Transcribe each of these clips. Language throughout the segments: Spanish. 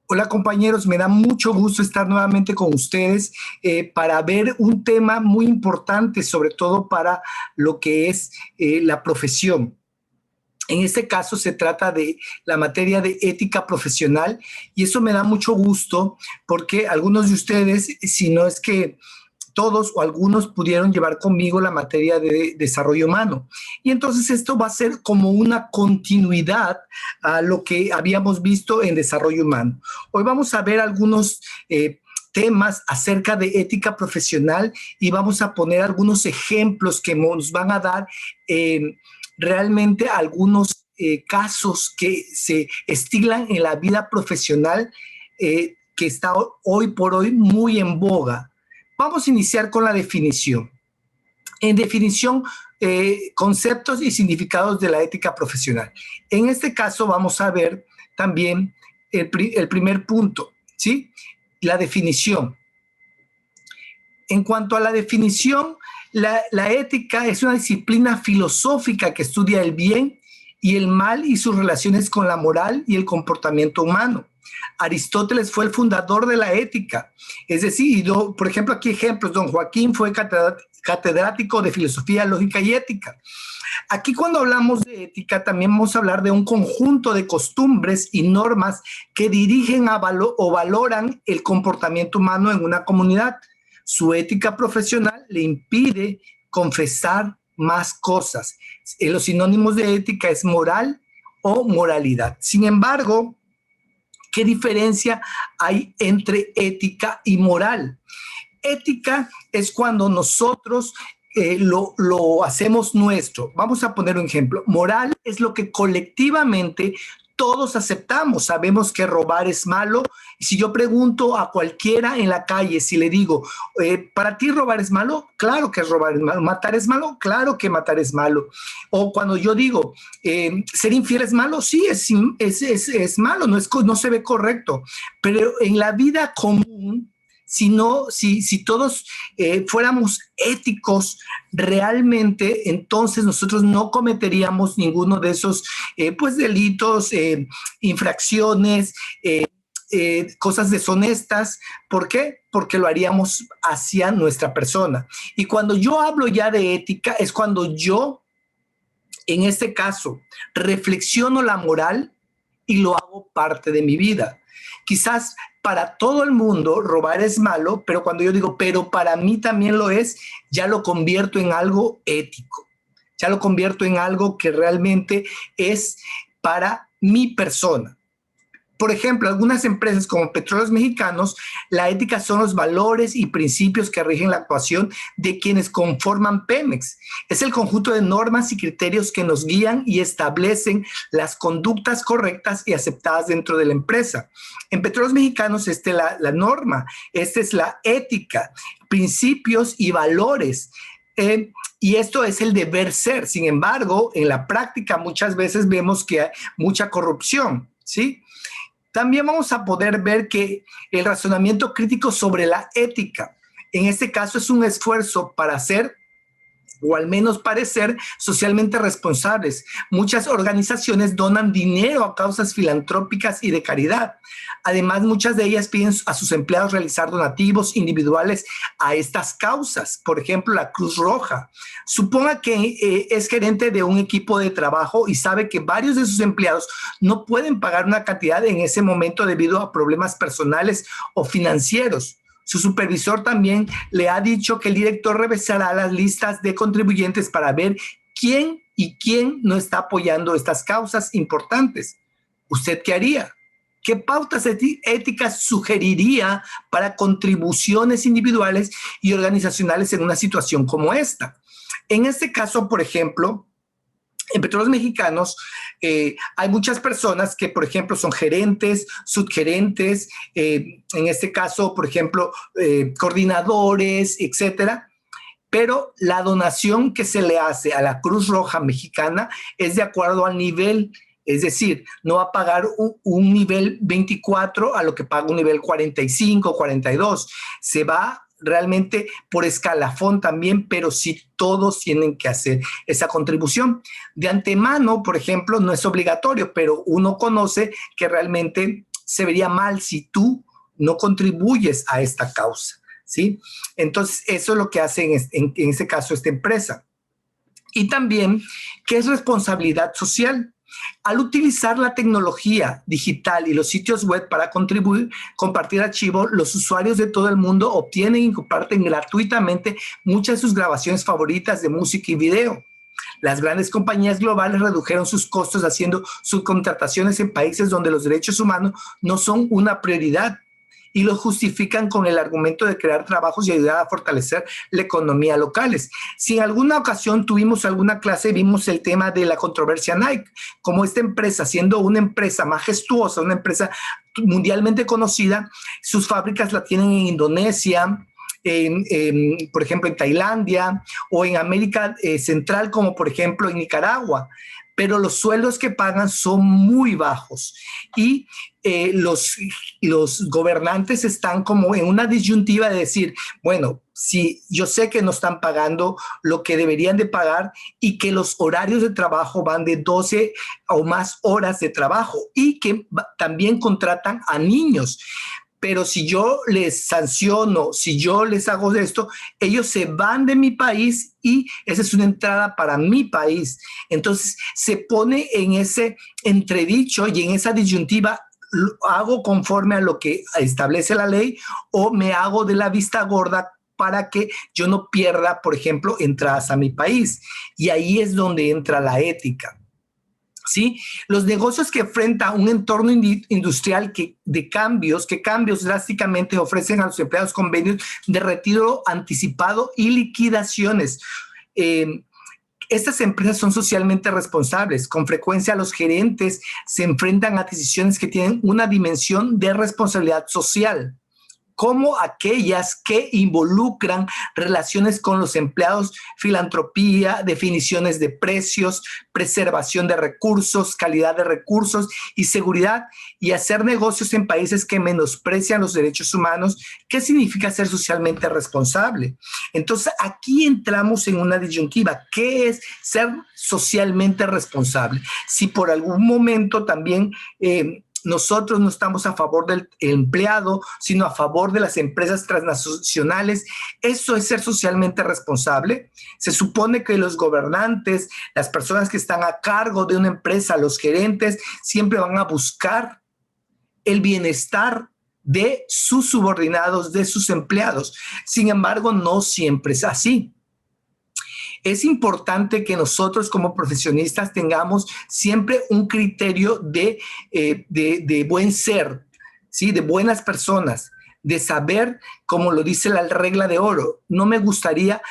Hola compañeros, me da mucho gusto estar nuevamente con ustedes para ver un tema muy importante, sobre todo para lo que es la profesión. En este caso se trata de la materia de ética profesional y eso me da mucho gusto porque algunos de ustedes, si no es que todos o algunos pudieron llevar conmigo la materia de desarrollo humano. Y entonces esto va a ser como una continuidad a lo que habíamos visto en desarrollo humano. Hoy vamos a ver algunos temas acerca de ética profesional y vamos a poner algunos ejemplos que nos van a dar realmente algunos casos que se estilan en la vida profesional que está hoy por hoy muy en boga. Vamos a iniciar con la definición. En definición, conceptos y significados de la ética profesional. En este caso vamos a ver también el primer punto, ¿sí? La definición. En cuanto a la definición, la ética es una disciplina filosófica que estudia el bien y el mal y sus relaciones con la moral y el comportamiento humano. Aristóteles fue el fundador de la ética. Es decir, por ejemplo, aquí ejemplos, don Joaquín fue catedrático de filosofía, lógica y ética. Aquí cuando hablamos de ética también vamos a hablar de un conjunto de costumbres y normas que dirigen o valoran el comportamiento humano en una comunidad. Su ética profesional le impide confesar más cosas. Los sinónimos de ética es moral o moralidad. Sin embargo, ¿qué diferencia hay entre ética y moral? Ética es cuando nosotros lo hacemos nuestro. Vamos a poner un ejemplo. Moral es lo que colectivamente todos aceptamos. Sabemos que robar es malo. Si yo pregunto a cualquiera en la calle, si le digo, ¿para ti robar es malo? Claro que robar es malo. ¿Matar es malo? Claro que matar es malo. O cuando yo digo, ¿ser infiel es malo? Sí, es malo, no se ve correcto. Pero en la vida común, si todos fuéramos éticos realmente, entonces nosotros no cometeríamos ninguno de esos pues delitos, infracciones, cosas deshonestas. ¿Por qué? Porque lo haríamos hacia nuestra persona. Y cuando yo hablo ya de ética es cuando yo, en este caso, reflexiono la moral y lo hago parte de mi vida. Quizás para todo el mundo robar es malo, pero cuando yo digo, pero para mí también lo es, ya lo convierto en algo ético. Ya lo convierto en algo que realmente es para mi persona. Por ejemplo, algunas empresas como Petróleos Mexicanos, la ética son los valores y principios que rigen la actuación de quienes conforman Pemex. Es el conjunto de normas y criterios que nos guían y establecen las conductas correctas y aceptadas dentro de la empresa. En Petróleos Mexicanos, la norma, esta es la ética, principios y valores. Y esto es el deber ser. Sin embargo, en la práctica muchas veces vemos que hay mucha corrupción, ¿sí? También vamos a poder ver que el razonamiento crítico sobre la ética, en este caso es un esfuerzo para ser, o al menos parecer, socialmente responsables. Muchas organizaciones donan dinero a causas filantrópicas y de caridad. Además, muchas de ellas piden a sus empleados realizar donativos individuales a estas causas. Por ejemplo, la Cruz Roja. Suponga que es gerente de un equipo de trabajo y sabe que varios de sus empleados no pueden pagar una cantidad en ese momento debido a problemas personales o financieros. Su supervisor también le ha dicho que el director revisará las listas de contribuyentes para ver quién no está apoyando estas causas importantes. ¿Usted qué haría? ¿Qué pautas éticas sugeriría para contribuciones individuales y organizacionales en una situación como esta? En este caso, por ejemplo, en Petróleos Mexicanos hay muchas personas que, por ejemplo, son gerentes, subgerentes, en este caso, por ejemplo, coordinadores, etcétera. Pero la donación que se le hace a la Cruz Roja Mexicana es de acuerdo al nivel. Es decir, no va a pagar un nivel 24 a lo que paga un nivel 45, 42. Se va realmente por escalafón también, pero sí todos tienen que hacer esa contribución. De antemano, por ejemplo, no es obligatorio, pero uno conoce que realmente se vería mal si tú no contribuyes a esta causa, ¿sí? Entonces, eso es lo que hace en este caso esta empresa. Y también, ¿qué es responsabilidad social? Al utilizar la tecnología digital y los sitios web para compartir archivos, los usuarios de todo el mundo obtienen y comparten gratuitamente muchas de sus grabaciones favoritas de música y video. Las grandes compañías globales redujeron sus costos haciendo subcontrataciones en países donde los derechos humanos no son una prioridad, y lo justifican con el argumento de crear trabajos y ayudar a fortalecer la economía locales. Si en alguna ocasión tuvimos alguna clase, vimos el tema de la controversia Nike, como esta empresa, siendo una empresa majestuosa, una empresa mundialmente conocida, sus fábricas la tienen en Indonesia, por ejemplo, en Tailandia, o en América Central, como por ejemplo en Nicaragua, pero los sueldos que pagan son muy bajos y los gobernantes están como en una disyuntiva de decir, bueno, si yo sé que no están pagando lo que deberían de pagar y que los horarios de trabajo van de 12 o más horas de trabajo y que también contratan a niños. Pero si yo les sanciono, si yo les hago esto, ellos se van de mi país y esa es una entrada para mi país. Entonces se pone en ese entredicho y en esa disyuntiva, hago conforme a lo que establece la ley o me hago de la vista gorda para que yo no pierda, por ejemplo, entradas a mi país. Y ahí es donde entra la ética. ¿Sí? Los negocios que enfrentan un entorno industrial que cambios drásticamente ofrecen a los empleados convenios de retiro anticipado y liquidaciones. Estas empresas son socialmente responsables. Con frecuencia los gerentes se enfrentan a decisiones que tienen una dimensión de responsabilidad social, como aquellas que involucran relaciones con los empleados, filantropía, definiciones de precios, preservación de recursos, calidad de recursos y seguridad, y hacer negocios en países que menosprecian los derechos humanos. ¿Qué significa ser socialmente responsable? Entonces, aquí entramos en una disyuntiva. ¿Qué es ser socialmente responsable? Si por algún momento también nosotros no estamos a favor del empleado, sino a favor de las empresas transnacionales, ¿eso es ser socialmente responsable? Se supone que los gobernantes, las personas que están a cargo de una empresa, los gerentes, siempre van a buscar el bienestar de sus subordinados, de sus empleados. Sin embargo, no siempre es así. Es importante que nosotros como profesionistas tengamos siempre un criterio de buen ser, ¿sí? De buenas personas, de saber, como lo dice la regla de oro, me gustaría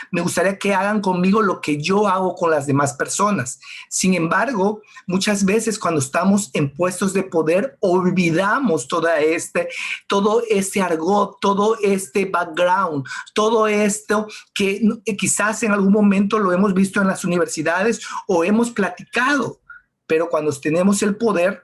que hagan conmigo lo que yo hago con las demás personas. Sin embargo, muchas veces cuando estamos en puestos de poder, olvidamos todo este argot, todo este background, todo esto que quizás en algún momento lo hemos visto en las universidades o hemos platicado, pero cuando tenemos el poder,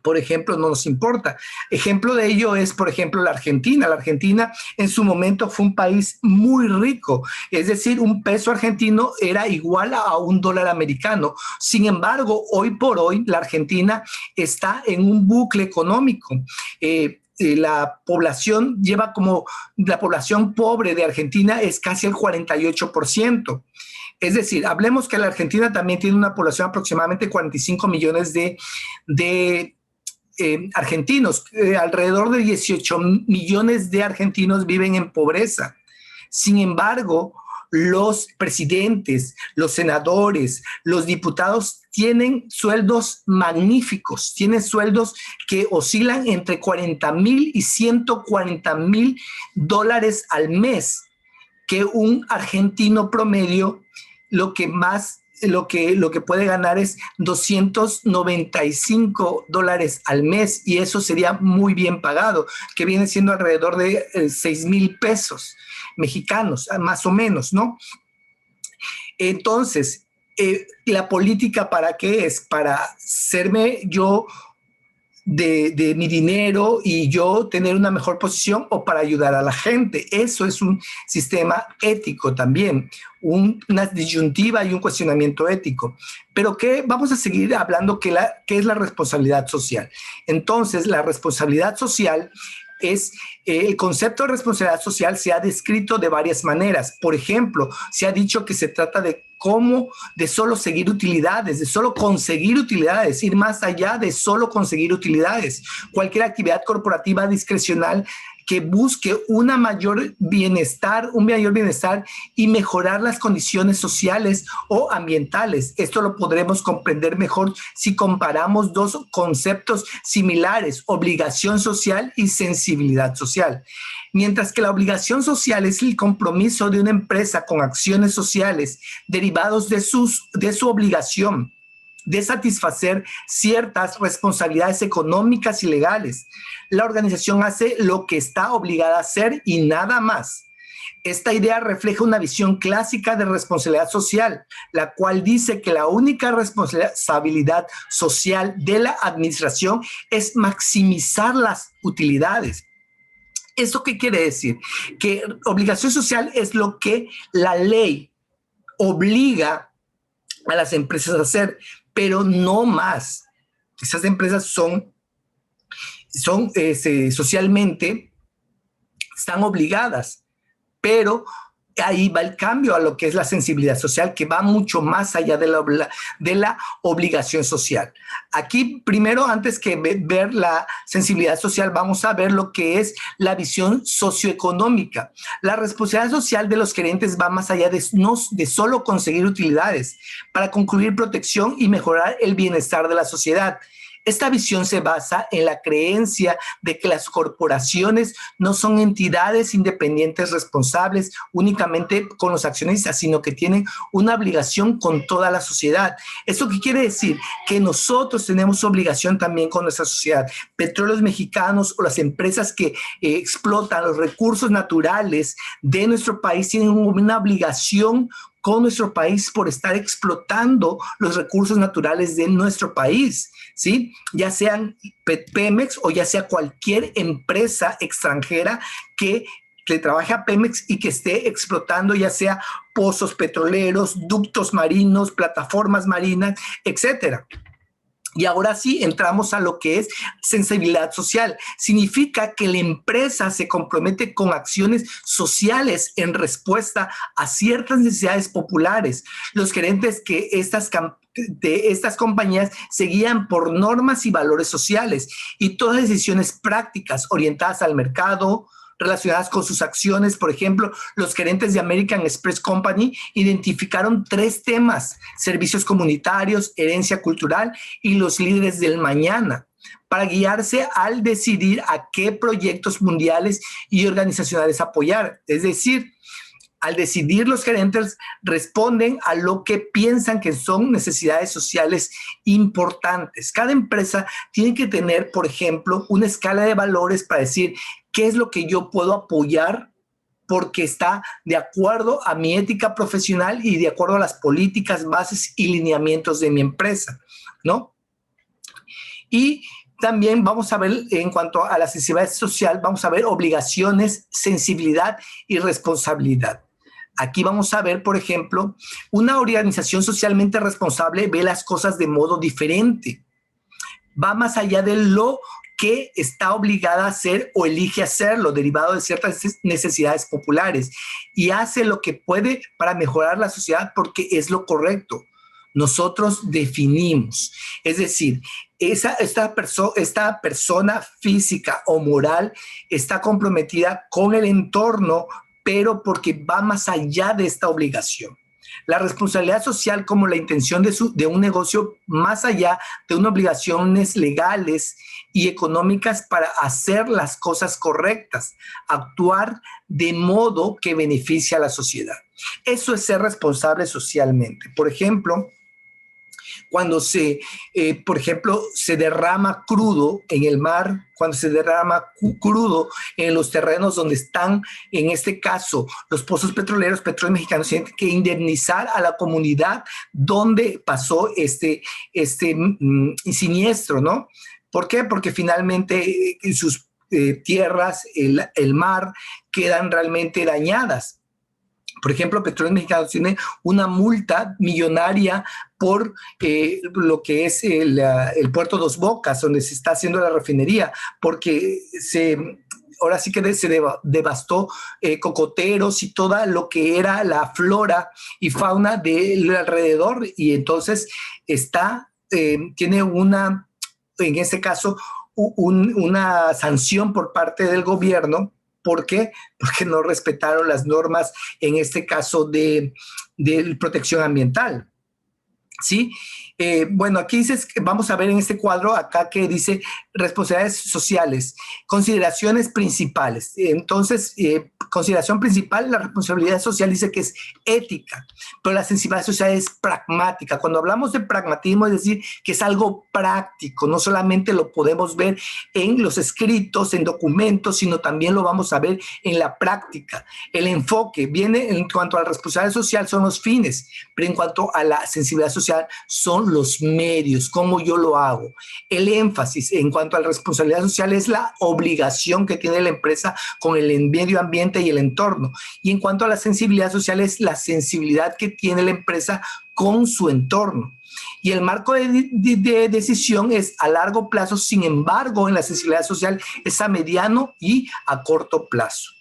por ejemplo, no nos importa. Ejemplo de ello es, por ejemplo, la Argentina. La Argentina en su momento fue un país muy rico, es decir, un peso argentino era igual a $1 americano. Sin embargo, hoy por hoy, la Argentina está en un bucle económico. La población la población pobre de Argentina es casi el 48%. Es decir, hablemos que la Argentina también tiene una población aproximadamente 45 millones de argentinos. Alrededor de 18 millones de argentinos viven en pobreza. Sin embargo, los presidentes, los senadores, los diputados tienen sueldos magníficos, tienen sueldos que oscilan entre 40,000 y 140,000 dólares al mes, que un argentino promedio lo que puede ganar es $295 al mes, y eso sería muy bien pagado, que viene siendo alrededor de 6,000 pesos mexicanos, más o menos, ¿no? Entonces, ¿la política para qué es? Para serme yo de mi dinero y yo tener una mejor posición o para ayudar a la gente. Eso es un sistema ético también, una disyuntiva y un cuestionamiento ético. Pero que vamos a seguir hablando qué es la responsabilidad social. Entonces, la responsabilidad social es el concepto de responsabilidad social se ha descrito de varias maneras. Por ejemplo, se ha dicho que se trata de solo seguir utilidades, de solo conseguir utilidades, ir más allá de solo conseguir utilidades. Cualquier actividad corporativa discrecional que busque un mayor bienestar y mejorar las condiciones sociales o ambientales. Esto lo podremos comprender mejor si comparamos dos conceptos similares, obligación social y sensibilidad social. Mientras que la obligación social es el compromiso de una empresa con acciones sociales derivados de su obligación de satisfacer ciertas responsabilidades económicas y legales. La organización hace lo que está obligada a hacer y nada más. Esta idea refleja una visión clásica de responsabilidad social, la cual dice que la única responsabilidad social de la administración es maximizar las utilidades. ¿Esto qué quiere decir? Que obligación social es lo que la ley obliga a las empresas a hacer, pero no más. Esas empresas son socialmente, están obligadas, pero ahí va el cambio a lo que es la sensibilidad social, que va mucho más allá de la obligación social. Aquí, primero, antes que ver la sensibilidad social, vamos a ver lo que es la visión socioeconómica. La responsabilidad social de los gerentes va más allá de solo conseguir utilidades para concluir protección y mejorar el bienestar de la sociedad. Esta visión se basa en la creencia de que las corporaciones no son entidades independientes responsables únicamente con los accionistas, sino que tienen una obligación con toda la sociedad. ¿Esto qué quiere decir? Que nosotros tenemos obligación también con nuestra sociedad. Petróleos Mexicanos o las empresas que explotan los recursos naturales de nuestro país tienen una obligación con nuestro país por estar explotando los recursos naturales de nuestro país, ¿sí? Ya sean Pemex o ya sea cualquier empresa extranjera que le trabaje a Pemex y que esté explotando ya sea pozos petroleros, ductos marinos, plataformas marinas, etcétera. Y ahora sí entramos a lo que es sensibilidad social. Significa que la empresa se compromete con acciones sociales en respuesta a ciertas necesidades populares. Los gerentes de estas compañías se guían por normas y valores sociales y todas decisiones prácticas orientadas al mercado, relacionadas con sus acciones. Por ejemplo, los gerentes de American Express Company identificaron 3 temas: servicios comunitarios, herencia cultural y los líderes del mañana, para guiarse al decidir a qué proyectos mundiales y organizacionales apoyar. Es decir, al decidir, los gerentes responden a lo que piensan que son necesidades sociales importantes. Cada empresa tiene que tener, por ejemplo, una escala de valores para decir qué es lo que yo puedo apoyar porque está de acuerdo a mi ética profesional y de acuerdo a las políticas, bases y lineamientos de mi empresa, ¿no? Y también vamos a ver, en cuanto a la sensibilidad social, vamos a ver obligaciones, sensibilidad y responsabilidad. Aquí vamos a ver, por ejemplo, una organización socialmente responsable ve las cosas de modo diferente. Va más allá de lo que está obligada a hacer o elige hacerlo, derivado de ciertas necesidades populares, y hace lo que puede para mejorar la sociedad porque es lo correcto. Nosotros definimos, es decir, esta persona física o moral está comprometida con el entorno, pero porque va más allá de esta obligación. La responsabilidad social como la intención de un negocio más allá de unas obligaciones legales y económicas para hacer las cosas correctas, actuar de modo que beneficie a la sociedad. Eso es ser responsable socialmente. Por ejemplo, cuando por ejemplo, se derrama crudo en el mar, cuando se derrama crudo en los terrenos donde están, en este caso, los pozos petroleros, Petróleos Mexicanos tienen que indemnizar a la comunidad donde pasó este siniestro, ¿no? ¿Por qué? Porque finalmente sus tierras, el mar, quedan realmente dañadas. Por ejemplo, Petróleos Mexicanos tiene una multa millonaria por lo que es el puerto Dos Bocas, donde se está haciendo la refinería, porque ahora sí que se devastó cocoteros y toda lo que era la flora y fauna del alrededor, y entonces tiene en este caso, una sanción por parte del gobierno. ¿Por qué? Porque no respetaron las normas, en este caso de protección ambiental. ¿Sí? Bueno, aquí vamos a ver en este cuadro acá que dice responsabilidades sociales, consideraciones principales. Entonces, consideración principal, la responsabilidad social dice que es ética, pero la sensibilidad social es pragmática. Cuando hablamos de pragmatismo, es decir, que es algo práctico, no solamente lo podemos ver en los escritos, en documentos, sino también lo vamos a ver en la práctica. El enfoque viene en cuanto a la responsabilidad social, son los fines, pero en cuanto a la sensibilidad social, son los medios, cómo yo lo hago. El énfasis en cuanto a la responsabilidad social es la obligación que tiene la empresa con el medio ambiente y el entorno. Y en cuanto a la sensibilidad social es la sensibilidad que tiene la empresa con su entorno. Y el marco de decisión es a largo plazo, sin embargo, en la sensibilidad social es a mediano y a corto plazo.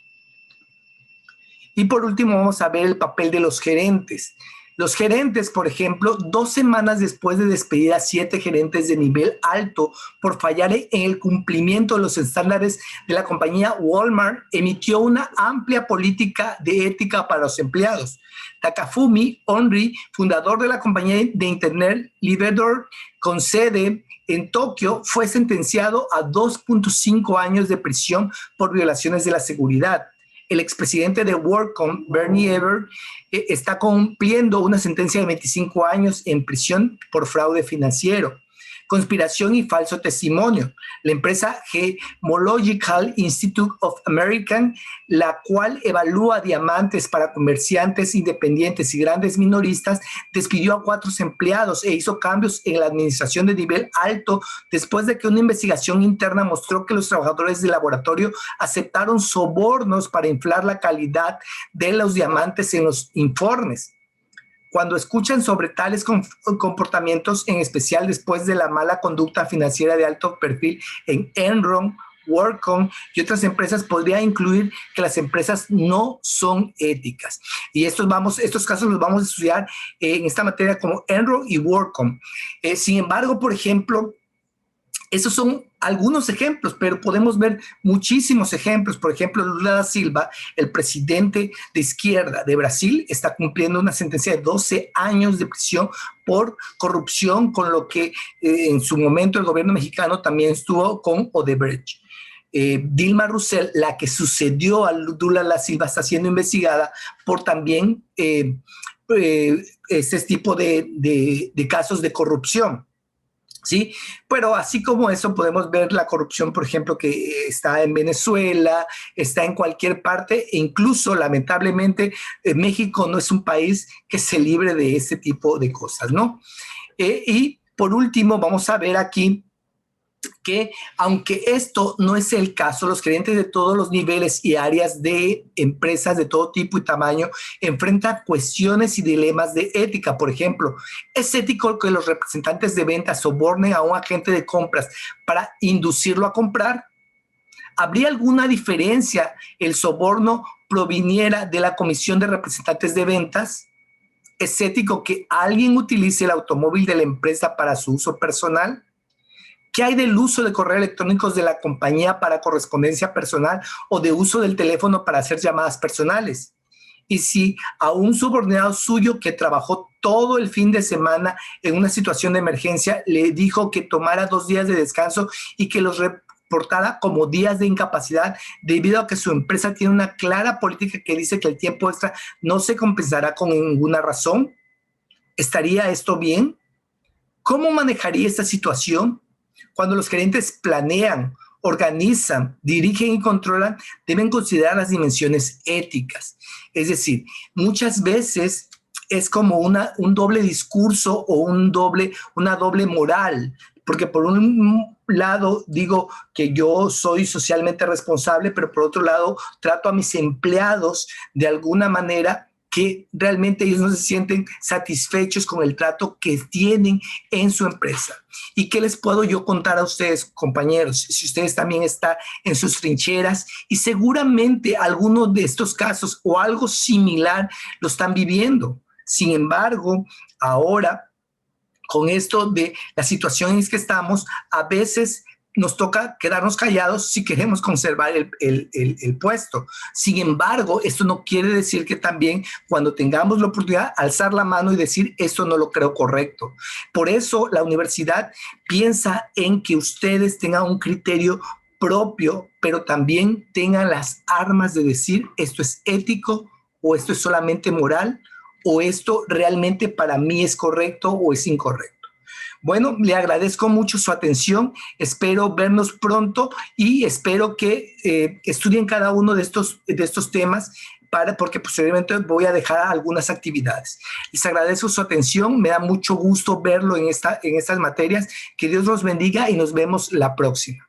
Y por último vamos a ver el papel de los gerentes. Los gerentes, por ejemplo, 2 semanas después de despedir a 7 gerentes de nivel alto por fallar en el cumplimiento de los estándares de la compañía, Walmart emitió una amplia política de ética para los empleados. Takafumi Honri, fundador de la compañía de Internet Livedor, con sede en Tokio, fue sentenciado a 2.5 años de prisión por violaciones de la seguridad. El expresidente de WorldCom, Bernie Ebbers, está cumpliendo una sentencia de 25 años en prisión por fraude financiero, conspiración y falso testimonio. La empresa Gemological Institute of America, la cual evalúa diamantes para comerciantes independientes y grandes minoristas, despidió a 4 empleados e hizo cambios en la administración de nivel alto después de que una investigación interna mostró que los trabajadores del laboratorio aceptaron sobornos para inflar la calidad de los diamantes en los informes. Cuando escuchan sobre tales comportamientos, en especial después de la mala conducta financiera de alto perfil en Enron, WorldCom y otras empresas, podría incluir que las empresas no son éticas. Y estos casos los vamos a estudiar en esta materia como Enron y WorldCom. Sin embargo, por ejemplo, esos son algunos ejemplos, pero podemos ver muchísimos ejemplos. Por ejemplo, Lula da Silva, el presidente de izquierda de Brasil, está cumpliendo una sentencia de 12 años de prisión por corrupción, con lo que en su momento el gobierno mexicano también estuvo con Odebrecht. Dilma Rousseff, la que sucedió a Lula da Silva, está siendo investigada por también este tipo de casos de corrupción. ¿Sí? Pero así como eso podemos ver la corrupción, por ejemplo, que está en Venezuela, está en cualquier parte, e incluso lamentablemente México no es un país que se libre de este tipo de cosas, ¿no? Y por último vamos a ver aquí que aunque esto no es el caso, los gerentes de todos los niveles y áreas de empresas de todo tipo y tamaño enfrentan cuestiones y dilemas de ética. Por ejemplo, ¿es ético que los representantes de ventas sobornen a un agente de compras para inducirlo a comprar? ¿Habría alguna diferencia el soborno proviniera de la comisión de representantes de ventas? ¿Es ético que alguien utilice el automóvil de la empresa para su uso personal? ¿Qué hay del uso de correos electrónicos de la compañía para correspondencia personal o de uso del teléfono para hacer llamadas personales? Y si a un subordinado suyo que trabajó todo el fin de semana en una situación de emergencia le dijo que tomara 2 días de descanso y que los reportara como días de incapacidad debido a que su empresa tiene una clara política que dice que el tiempo extra no se compensará con ninguna razón, ¿estaría esto bien? ¿Cómo manejaría esta situación? Cuando los gerentes planean, organizan, dirigen y controlan, deben considerar las dimensiones éticas. Es decir, muchas veces es como un doble discurso o una doble moral. porque por un lado digo que yo soy socialmente responsable, pero por otro lado trato a mis empleados de alguna manera que realmente ellos no se sienten satisfechos con el trato que tienen en su empresa. ¿Y qué les puedo yo contar a ustedes, compañeros? Si ustedes también están en sus trincheras y seguramente algunos de estos casos o algo similar lo están viviendo. Sin embargo, ahora, con esto de la situación en que estamos, a veces nos toca quedarnos callados si queremos conservar el puesto. Sin embargo, esto no quiere decir que también cuando tengamos la oportunidad, alzar la mano y decir, esto no lo creo correcto. Por eso la universidad piensa en que ustedes tengan un criterio propio, pero también tengan las armas de decir, esto es ético o esto es solamente moral o esto realmente para mí es correcto o es incorrecto. Bueno, le agradezco mucho su atención, espero vernos pronto y espero que estudien cada uno de estos temas porque posteriormente voy a dejar algunas actividades. Les agradezco su atención, me da mucho gusto verlo en estas materias, que Dios los bendiga y nos vemos la próxima.